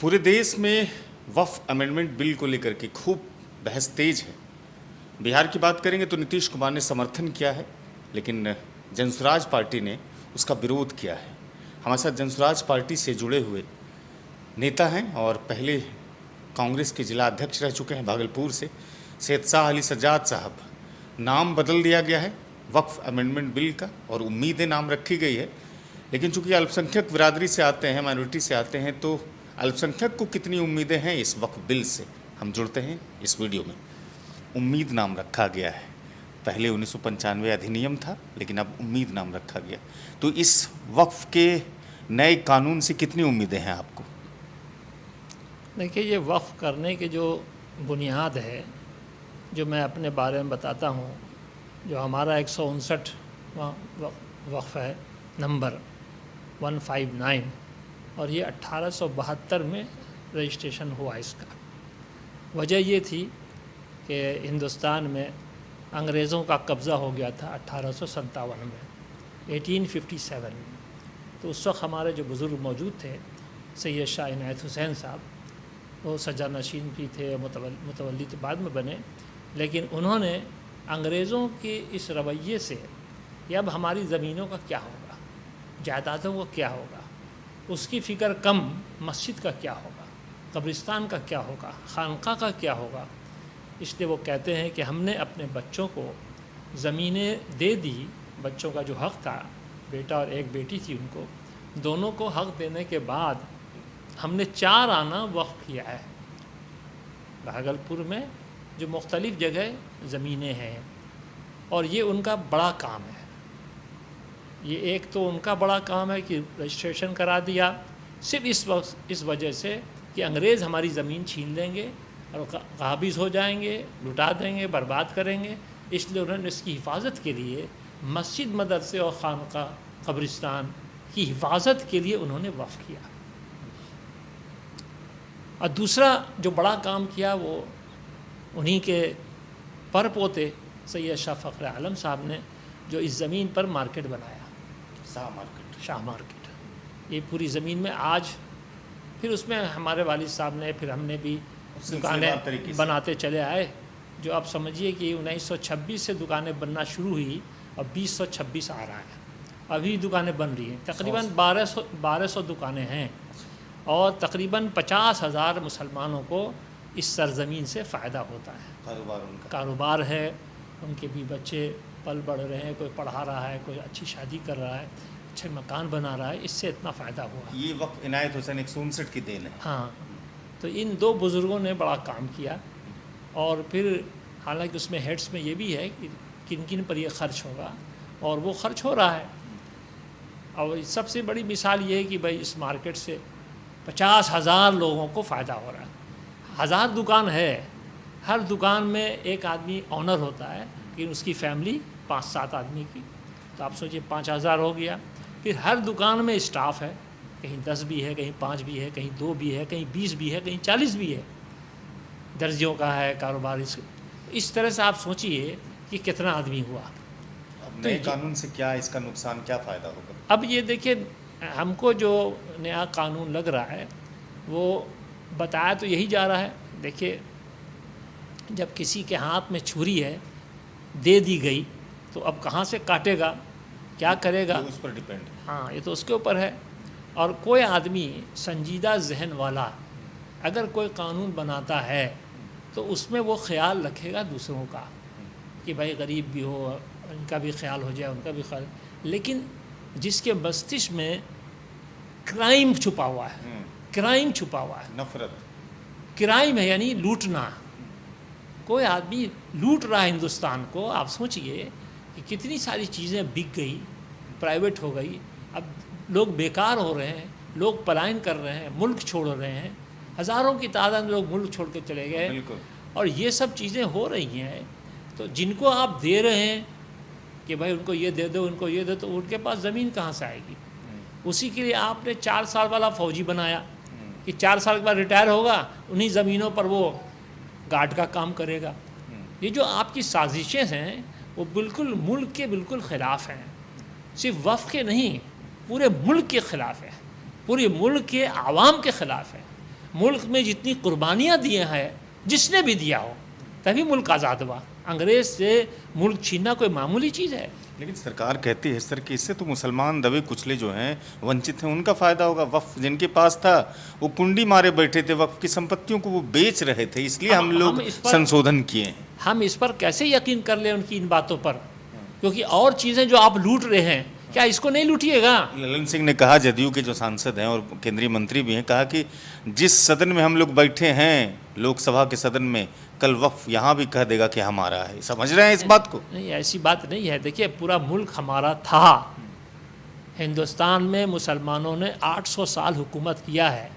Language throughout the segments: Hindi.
पूरे देश में वक्फ अमेंडमेंट बिल को लेकर के खूब बहस तेज है। बिहार की बात करेंगे तो नीतीश कुमार ने समर्थन किया है, लेकिन जनसुराज पार्टी ने उसका विरोध किया है। हमारे साथ जनसुराज पार्टी से जुड़े हुए नेता हैं और पहले कांग्रेस के जिला अध्यक्ष रह चुके हैं भागलपुर से, सैयद शाह अली सज्जाद साहब। नाम बदल दिया गया है वक्फ अमेंडमेंट बिल का और उम्मीदें नाम रखी गई है, लेकिन चूंकि अल्पसंख्यक बिरादरी से आते हैं, माइनॉरिटी से आते हैं, तो अल्पसंख्यक को कितनी उम्मीदें हैं इस वक्फ बिल से, हम जुड़ते हैं इस वीडियो में। उम्मीद नाम रखा गया है। पहले 1995 अधिनियम था, लेकिन अब उम्मीद नाम रखा गया। तो इस वक्फ के नए कानून से कितनी उम्मीदें हैं आपको? देखिए, ये वक्फ करने की जो बुनियाद है, जो मैं अपने बारे में बताता हूँ, जो हमारा 159 वक्फ है, नंबर 159, और ये 1872 में रजिस्ट्रेशन हुआ इसका। वजह ये थी कि हिंदुस्तान में अंग्रेज़ों का कब्ज़ा हो गया था 1857 में, 1857 में। तो उस वक्त हमारे जो बुज़ुर्ग मौजूद थे, सैयद शाह इनायत हुसैन साहब, वो सज्जा नशीन भी थे, मुतवल्ली तो बाद में बने, लेकिन उन्होंने अंग्रेज़ों के इस रवैये से कि अब हमारी ज़मीनों का क्या होगा, जायदादों का क्या होगा, उसकी फ़िक्र कम, मस्जिद का क्या होगा, कब्रिस्तान का क्या होगा, खानका का क्या होगा। इसलिए वो कहते हैं कि हमने अपने बच्चों को ज़मीनें दे दी। बच्चों का जो हक़ था, बेटा और एक बेटी थी, उनको दोनों को हक़ देने के बाद हमने 4 आना वक्फ किया है। भागलपुर में जो मुख्तलिफ़ जगह ज़मीनें हैं, और ये उनका बड़ा काम है। ये एक तो उनका बड़ा काम है कि रजिस्ट्रेशन करा दिया, सिर्फ इस वजह से कि अंग्रेज़ हमारी ज़मीन छीन लेंगे और काबिज़ हो जाएंगे, लुटा देंगे, बर्बाद करेंगे। इसलिए उन्होंने इसकी हिफाजत के लिए मस्जिद, मदरसे और खानका, कब्रिस्तान की हिफाजत के लिए उन्होंने वक्फ किया। और दूसरा जो बड़ा काम किया, वो उन्हीं के परपोते सैयद शाह फ़ख्र आलम साहब ने, जो इस ज़मीन पर मार्केट बनाया, शाह मार्केट। ये पूरी ज़मीन में आज फिर उसमें हमारे वालिद साहब ने, फिर हमने भी दुकानें बनाते चले आए। जो आप समझिए कि 1926 से दुकानें बनना शुरू हुई और 2026 आ रहा है, अभी दुकानें बन रही हैं। तकरीबन 1200 दुकानें हैं और तकरीबन 50,000 मुसलमानों को इस सरज़मीन से फ़ायदा होता है। कारोबार है, उनके भी बच्चे पल बढ़ रहे हैं, कोई पढ़ा रहा है, कोई अच्छी शादी कर रहा है, अच्छे मकान बना रहा है, इससे इतना फ़ायदा हुआ। ये वक्त इनायत हुसैन 159 की देन है। हाँ, तो इन 2 बुज़ुर्गों ने बड़ा काम किया। और फिर हालांकि उसमें हेड्स में ये भी है कि किन किन पर ये ख़र्च होगा, और वो ख़र्च हो रहा है। और सबसे बड़ी मिसाल ये है कि भाई इस मार्केट से 50,000 लोगों को फ़ायदा हो रहा है। 1000 दुकान है, हर दुकान में एक आदमी ऑनर होता है, लेकिन उसकी फैमिली 5-7 आदमी की, तो आप सोचिए 5000 हो गया। फिर हर दुकान में स्टाफ है, कहीं 10 भी है, कहीं 5 भी है, कहीं 2 भी है, कहीं 20 भी है, कहीं 40 भी है। दर्जियों का है कारोबार। इस तरह से आप सोचिए कि कितना आदमी हुआ। अब नए कानून से क्या इसका नुकसान, क्या फ़ायदा होगा? अब ये देखिए, हमको जो नया कानून लग रहा है वो बताया तो यही जा रहा है। देखिए, जब किसी के हाथ में छुरी है, दे दी गई, तो अब कहाँ से काटेगा, क्या करेगा, उस पर डिपेंड। हाँ, ये तो उसके ऊपर है। और कोई आदमी संजीदा जहन वाला अगर कोई कानून बनाता है तो उसमें वो ख्याल रखेगा दूसरों का कि भाई गरीब भी हो, इनका भी ख्याल हो जाए, उनका भी ख्याल। लेकिन जिसके मस्तिष्क में क्राइम छुपा हुआ है, क्राइम छुपा हुआ है, नफरत, क्राइम है यानी लूटना। कोई आदमी लूट रहा है हिंदुस्तान को। आप सोचिए कि कितनी सारी चीज़ें बिक गई, प्राइवेट हो गई, अब लोग बेकार हो रहे हैं, लोग पलायन कर रहे हैं, मुल्क छोड़ रहे हैं, हज़ारों की तादाद में लोग मुल्क छोड़ के चले गए, और ये सब चीज़ें हो रही हैं। तो जिनको आप दे रहे हैं कि भाई उनको ये दे दो, उनको ये दे, तो उनके पास ज़मीन कहाँ से आएगी? उसी के लिए आपने 4 साल वाला फ़ौजी बनाया कि 4 साल के बाद रिटायर होगा, उन्हीं ज़मीनों पर वो गार्ड का काम करेगा। ये जो आपकी साजिशें हैं वो बिल्कुल मुल्क के बिल्कुल ख़िलाफ़ हैं। सिर्फ वफ़ के नहीं, पूरे मुल्क के ख़िलाफ़ है, पूरे मुल्क के आवाम के ख़िलाफ़ है। मुल्क में जितनी कुर्बानियाँ दिए हैं, जिसने भी दिया हो, तभी मुल्क आज़ाद हुआ। अंग्रेज़ से मुल्क छीनना कोई मामूली चीज़ है। लेकिन सरकार कहती है सर कि इससे तो मुसलमान दबे कुचले जो हैं, वंचित हैं, उनका फ़ायदा होगा। वक्फ जिनके पास था वो कुंडी मारे बैठे थे, वक्फ की संपत्तियों को वो बेच रहे थे, इसलिए हम लोग संशोधन किए हैं। हम इस पर कैसे यकीन कर लें उनकी इन बातों पर, क्योंकि और चीज़ें जो आप लूट रहे हैं, क्या इसको नहीं लूटिएगा? ललन सिंह ने कहा, जदयू के जो सांसद हैं और केंद्रीय मंत्री भी हैं, कहा कि जिस सदन में हम लोग बैठे हैं, लोकसभा के सदन में, कल वक्फ यहाँ भी कह देगा कि हमारा है। समझ रहे हैं इस बात को? नहीं, ऐसी बात नहीं है। देखिए, पूरा मुल्क हमारा था। हिंदुस्तान में मुसलमानों ने 800 साल हुकूमत किया है।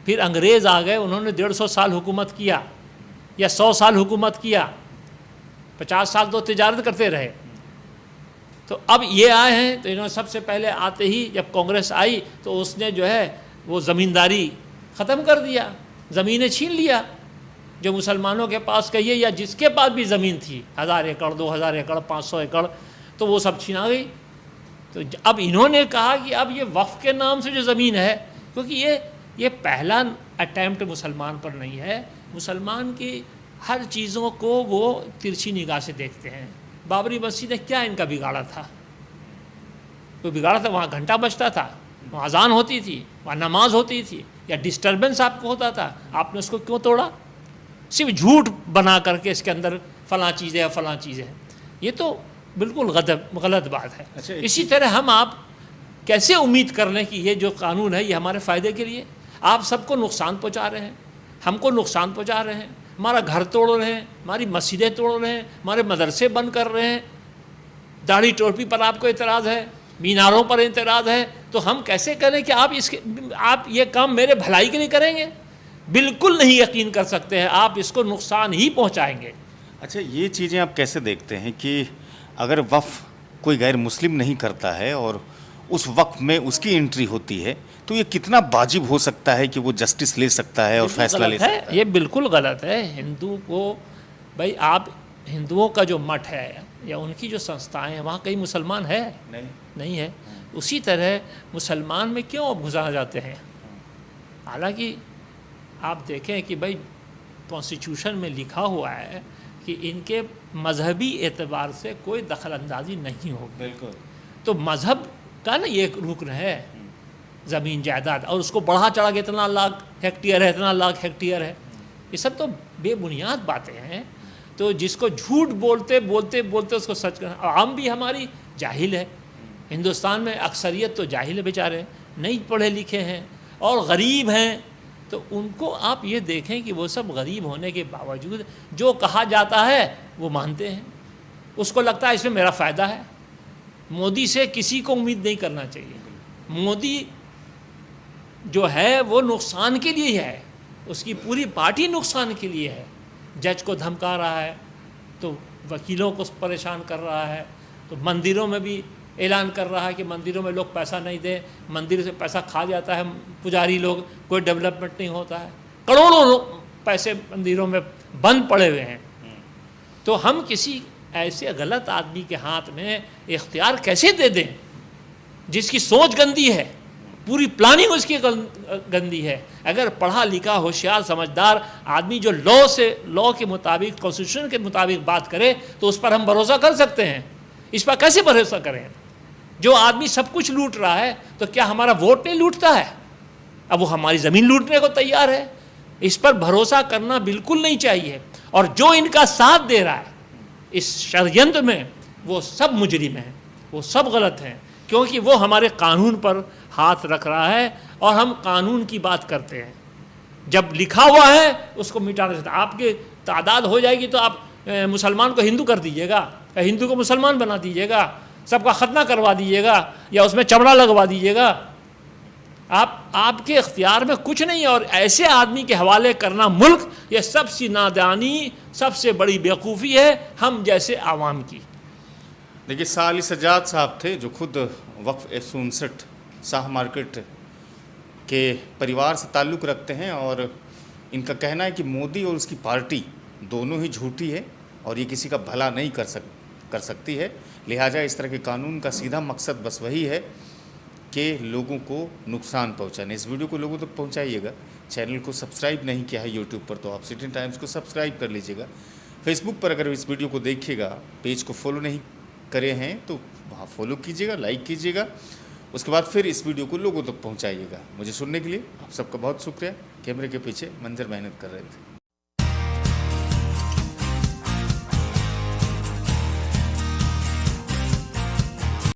फिर अंग्रेज़ आ गए, उन्होंने 150 साल हुकूमत किया या 100 साल हुकूमत किया, 50 साल तो तिजारत करते रहे। तो अब ये आए हैं, तो इन्होंने सबसे पहले आते ही जब कांग्रेस आई तो उसने जो है वो ज़मींदारी ख़त्म कर दिया, ज़मीनें छीन लिया। जो मुसलमानों के पास कहिए या जिसके पास भी ज़मीन थी, 1000 एकड़, 2000 एकड़, 500 एकड़, तो वो सब छीना गई। तो अब इन्होंने कहा कि अब ये वक्फ के नाम से जो ज़मीन है, क्योंकि ये पहला अटैम्प्ट मुसलमान पर नहीं है। मुसलमान की हर चीज़ों को वो तिरछी निगाह से देखते हैं। बाबरी मस्जिद ने क्या इनका बिगाड़ा था? कोई बिगाड़ा था? वहाँ घंटा बजता था, वहाँ अजान होती थी, वहाँ नमाज होती थी, या डिस्टर्बेंस आपको होता था, आपने उसको क्यों तोड़ा? सिर्फ झूठ बना करके इसके अंदर फ़लाँ चीज़ है, फ़लाँ चीज़ है, ये तो बिल्कुल गलत बात है। अच्छा, इसी तरह हम आप कैसे उम्मीद कर लें कि ये जो कानून है ये हमारे फ़ायदे के लिए? आप सबको नुकसान पहुँचा रहे हैं, हमको नुकसान पहुँचा रहे हैं, हमारा घर तोड़ रहे हैं, हमारी मस्जिदें तोड़ रहे हैं, हमारे मदरसे बंद कर रहे हैं, दाढ़ी टोपी पर आपको एतराज़ है, मीनारों पर एतराज़ है। तो हम कैसे करें कि आप ये काम मेरे भलाई के लिए करेंगे? बिल्कुल नहीं यकीन कर सकते हैं, आप इसको नुकसान ही पहुंचाएंगे। अच्छा, ये चीज़ें आप कैसे देखते हैं कि अगर वक्फ कोई गैर मुस्लिम नहीं करता है और उस वक्फ में उसकी एंट्री होती है, तो ये कितना वाजिब हो सकता है कि वो जस्टिस ले सकता है और फैसला ले सकता है? ये बिल्कुल गलत है। हिंदू को, भाई आप हिंदुओं का जो मठ है या उनकी जो संस्थाएं हैं, वहाँ कई मुसलमान है? नहीं है। उसी तरह मुसलमान में क्यों अब घुसा जाते हैं? हालांकि आप देखें कि भाई कॉन्स्टिट्यूशन में लिखा हुआ है कि इनके मजहबी एतबार से कोई दखल अंदाजी नहीं होगी। बिल्कुल। तो मज़हब का ना ये एक रुकन है, ज़मीन जायदाद, और उसको बढ़ा चढ़ा के इतना लाख हेक्टेयर है, इतना लाख हेक्टेयर है, ये सब तो बेबुनियाद बातें हैं। तो जिसको झूठ बोलते बोलते बोलते उसको सच करना, आम भी हमारी जाहिल है। हिंदुस्तान में अक्सरियत तो जाहिल है, बेचारे नहीं पढ़े लिखे हैं और गरीब हैं। तो उनको आप ये देखें कि वो सब गरीब होने के बावजूद जो कहा जाता है वो मानते हैं। उसको लगता है इसमें मेरा फ़ायदा है। मोदी से किसी को उम्मीद नहीं करना चाहिए। मोदी जो है वो नुकसान के लिए है, उसकी पूरी पार्टी नुकसान के लिए है। जज को धमका रहा है, तो वकीलों को परेशान कर रहा है, तो मंदिरों में भी ऐलान कर रहा है कि मंदिरों में लोग पैसा नहीं दें, मंदिर से पैसा खा जाता है पुजारी लोग, कोई डेवलपमेंट नहीं होता है, करोड़ों पैसे मंदिरों में बंद पड़े हुए हैं। तो हम किसी ऐसे गलत आदमी के हाथ में इख्तियार कैसे दे दें जिसकी सोच गंदी है, पूरी प्लानिंग उसकी गंदी है। अगर पढ़ा लिखा होशियार समझदार आदमी जो लॉ के मुताबिक, कॉन्स्टिट्यूशन के मुताबिक बात करे तो उस पर हम भरोसा कर सकते हैं। इस पर कैसे भरोसा करें? जो आदमी सब कुछ लूट रहा है, तो क्या हमारा वोट नहीं लूटता है? अब वो हमारी ज़मीन लूटने को तैयार है। इस पर भरोसा करना बिल्कुल नहीं चाहिए। और जो इनका साथ दे रहा है इस षड्यंत्र में, वो सब मुजरिम हैं, वो सब गलत हैं, क्योंकि वो हमारे कानून पर हाथ रख रहा है और हम कानून की बात करते हैं। जब लिखा हुआ है उसको मिटा नहीं सकता। आपकी तादाद हो जाएगी तो आप मुसलमान को हिंदू कर दीजिएगा, हिंदू को मुसलमान बना दीजिएगा, सबका खतना करवा दीजिएगा या उसमें चमड़ा लगवा दीजिएगा। आपके इख्तियार में कुछ नहीं है। और ऐसे आदमी के हवाले करना मुल्क, ये सबसे नादानी, सबसे बड़ी बेवकूफ़ी है हम जैसे आवाम की। देखिए, शाह अली सज्जाद साहब थे जो खुद वक्फ 159 शाह मार्केट के परिवार से ताल्लुक़ रखते हैं, और इनका कहना है कि मोदी और उसकी पार्टी दोनों ही झूठी है और ये किसी का भला नहीं कर सकती है। लिहाजा इस तरह के कानून का सीधा मकसद बस वही है कि लोगों को नुकसान पहुंचाने। इस वीडियो को लोगों तक पहुंचाइएगा, चैनल को सब्सक्राइब नहीं किया है यूट्यूब पर तो आप सिटी टाइम्स को सब्सक्राइब कर लीजिएगा। फेसबुक पर अगर इस वीडियो को देखिएगा, पेज को फॉलो नहीं करे हैं तो वहाँ फॉलो कीजिएगा, लाइक कीजिएगा, उसके बाद फिर इस वीडियो को लोगों तक पहुँचाइएगा। मुझे सुनने के लिए आप सबका बहुत शुक्रिया। कैमरे के पीछे मंजर मेहनत कर रहे थे।